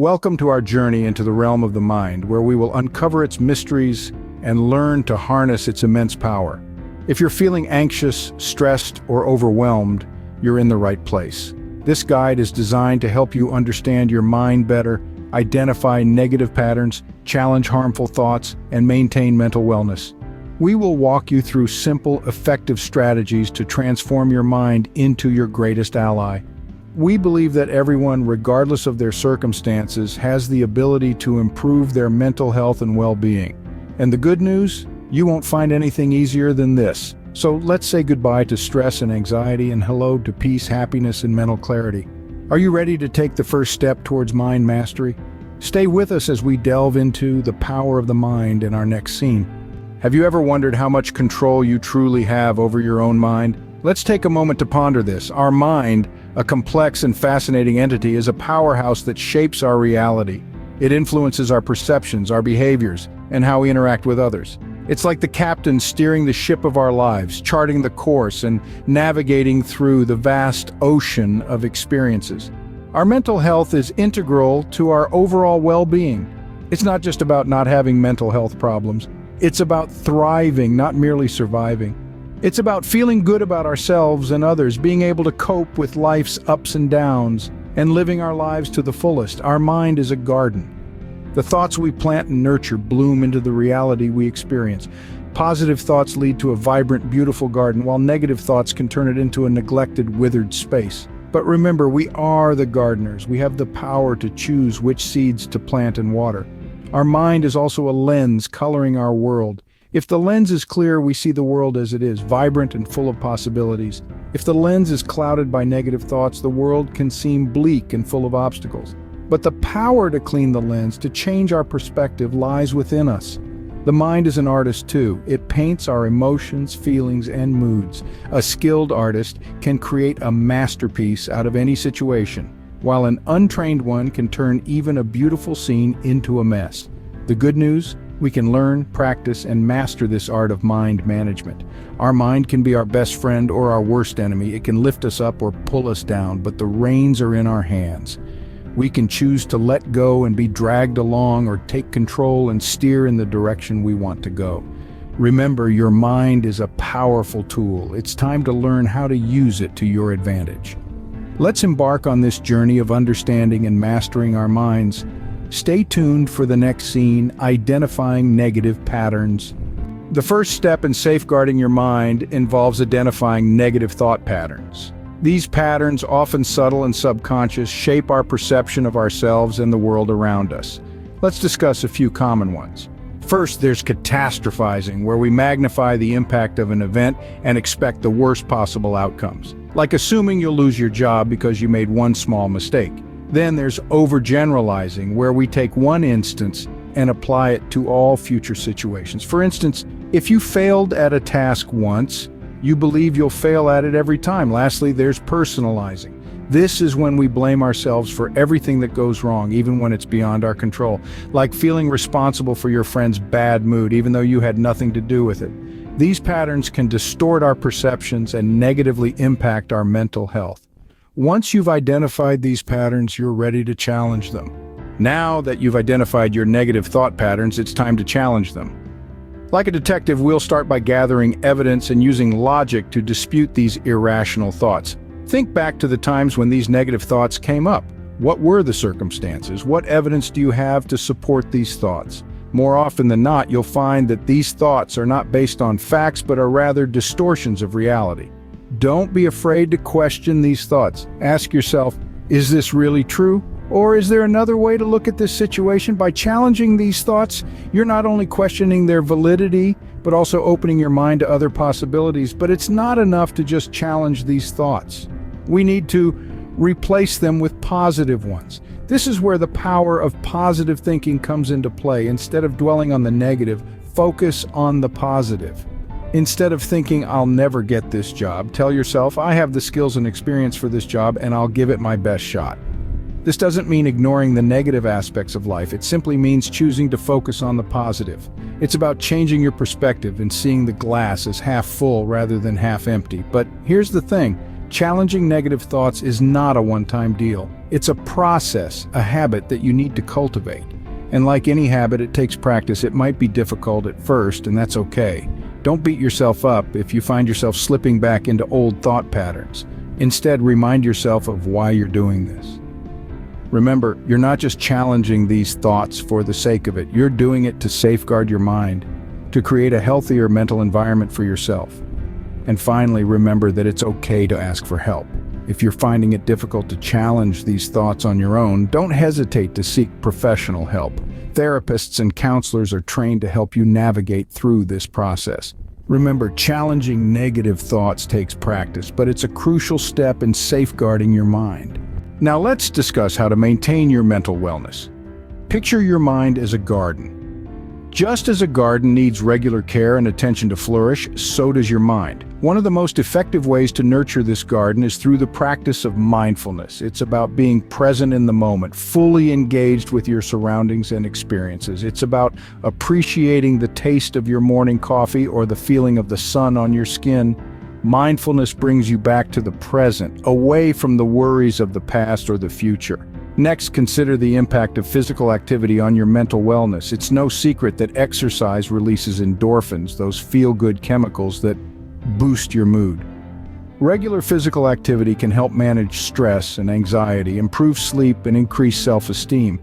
Welcome to our journey into the realm of the mind, where we will uncover its mysteries and learn to harness its immense power. If you're feeling anxious, stressed, or overwhelmed, you're in the right place. This guide is designed to help you understand your mind better, identify negative patterns, challenge harmful thoughts, and maintain mental wellness. We will walk you through simple, effective strategies to transform your mind into your greatest ally. We believe that everyone, regardless of their circumstances, has the ability to improve their mental health and well-being. And the good news? You won't find anything easier than this. So let's say goodbye to stress and anxiety and hello to peace, happiness, and mental clarity. Are you ready to take the first step towards mind mastery? Stay with us as we delve into the power of the mind in our next scene. Have you ever wondered how much control you truly have over your own mind? Let's take a moment to ponder this. Our mind, a complex and fascinating entity, is a powerhouse that shapes our reality. It influences our perceptions, our behaviors, and how we interact with others. It's like the captain steering the ship of our lives, charting the course and navigating through the vast ocean of experiences. Our mental health is integral to our overall well-being. It's not just about not having mental health problems. It's about thriving, not merely surviving. It's about feeling good about ourselves and others, being able to cope with life's ups and downs, and living our lives to the fullest. Our mind is a garden. The thoughts we plant and nurture bloom into the reality we experience. Positive thoughts lead to a vibrant, beautiful garden, while negative thoughts can turn it into a neglected, withered space. But remember, we are the gardeners. We have the power to choose which seeds to plant and water. Our mind is also a lens coloring our world. If the lens is clear, we see the world as it is, vibrant and full of possibilities. If the lens is clouded by negative thoughts, the world can seem bleak and full of obstacles. But the power to clean the lens, to change our perspective, lies within us. The mind is an artist too. It paints our emotions, feelings, and moods. A skilled artist can create a masterpiece out of any situation, while an untrained one can turn even a beautiful scene into a mess. The good news? We can learn, practice, and master this art of mind management. Our mind can be our best friend or our worst enemy. It can lift us up or pull us down, but the reins are in our hands. We can choose to let go and be dragged along, or take control and steer in the direction we want to go. Remember, your mind is a powerful tool. It's time to learn how to use it to your advantage. Let's embark on this journey of understanding and mastering our minds. Stay tuned for the next scene, identifying negative patterns. The first step in safeguarding your mind involves identifying negative thought patterns. These patterns, often subtle and subconscious, shape our perception of ourselves and the world around us. Let's discuss a few common ones. First, there's catastrophizing, where we magnify the impact of an event and expect the worst possible outcomes, like assuming you'll lose your job because you made one small mistake. Then there's overgeneralizing, where we take one instance and apply it to all future situations. For instance, if you failed at a task once, you believe you'll fail at it every time. Lastly, there's personalizing. This is when we blame ourselves for everything that goes wrong, even when it's beyond our control, like feeling responsible for your friend's bad mood, even though you had nothing to do with it. These patterns can distort our perceptions and negatively impact our mental health. Once you've identified these patterns, you're ready to challenge them. Now that you've identified your negative thought patterns, it's time to challenge them. Like a detective, we'll start by gathering evidence and using logic to dispute these irrational thoughts. Think back to the times when these negative thoughts came up. What were the circumstances? What evidence do you have to support these thoughts? More often than not, you'll find that these thoughts are not based on facts, but are rather distortions of reality. Don't be afraid to question these thoughts. Ask yourself, is this really true? Or is there another way to look at this situation? By challenging these thoughts, you're not only questioning their validity, but also opening your mind to other possibilities. But it's not enough to just challenge these thoughts. We need to replace them with positive ones. This is where the power of positive thinking comes into play. Instead of dwelling on the negative, focus on the positive. Instead of thinking, I'll never get this job, tell yourself, I have the skills and experience for this job and I'll give it my best shot. This doesn't mean ignoring the negative aspects of life. It simply means choosing to focus on the positive. It's about changing your perspective and seeing the glass as half full rather than half empty. But here's the thing, Challenging negative thoughts is not a one-time deal. It's a process, a habit that you need to cultivate. And like any habit, it takes practice. It might be difficult at first, and that's okay. Don't beat yourself up if you find yourself slipping back into old thought patterns. Instead, remind yourself of why you're doing this. Remember, you're not just challenging these thoughts for the sake of it. You're doing it to safeguard your mind, to create a healthier mental environment for yourself. And finally, remember that it's okay to ask for help. If you're finding it difficult to challenge these thoughts on your own, don't hesitate to seek professional help. Therapists and counselors are trained to help you navigate through this process. Remember, challenging negative thoughts takes practice, but it's a crucial step in safeguarding your mind. Now let's discuss how to maintain your mental wellness. Picture your mind as a garden. Just as a garden needs regular care and attention to flourish, so does your mind. One of the most effective ways to nurture this garden is through the practice of mindfulness. It's about being present in the moment, fully engaged with your surroundings and experiences. It's about appreciating the taste of your morning coffee or the feeling of the sun on your skin. Mindfulness brings you back to the present, away from the worries of the past or the future. Next, consider the impact of physical activity on your mental wellness. It's no secret that exercise releases endorphins, those feel-good chemicals that boost your mood. Regular physical activity can help manage stress and anxiety, improve sleep, and increase self-esteem.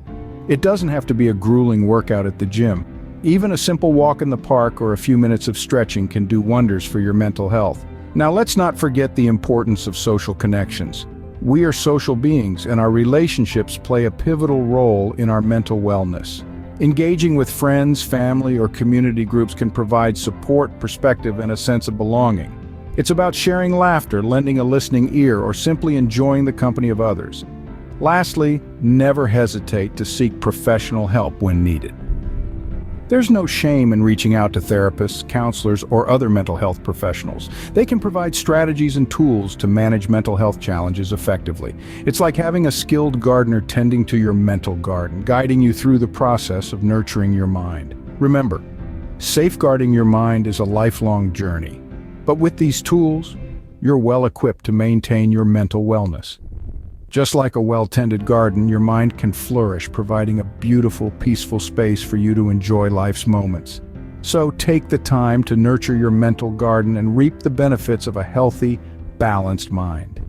It doesn't have to be a grueling workout at the gym. Even a simple walk in the park or a few minutes of stretching can do wonders for your mental health. Now, let's not forget the importance of social connections. We are social beings, and our relationships play a pivotal role in our mental wellness. Engaging with friends, family, or community groups can provide support, perspective, and a sense of belonging. It's about sharing laughter, lending a listening ear, or simply enjoying the company of others. Lastly, never hesitate to seek professional help when needed. There's no shame in reaching out to therapists, counselors, or other mental health professionals. They can provide strategies and tools to manage mental health challenges effectively. It's like having a skilled gardener tending to your mental garden, guiding you through the process of nurturing your mind. Remember, safeguarding your mind is a lifelong journey. But with these tools, you're well equipped to maintain your mental wellness. Just like a well-tended garden, your mind can flourish, providing a beautiful, peaceful space for you to enjoy life's moments. So take the time to nurture your mental garden and reap the benefits of a healthy, balanced mind.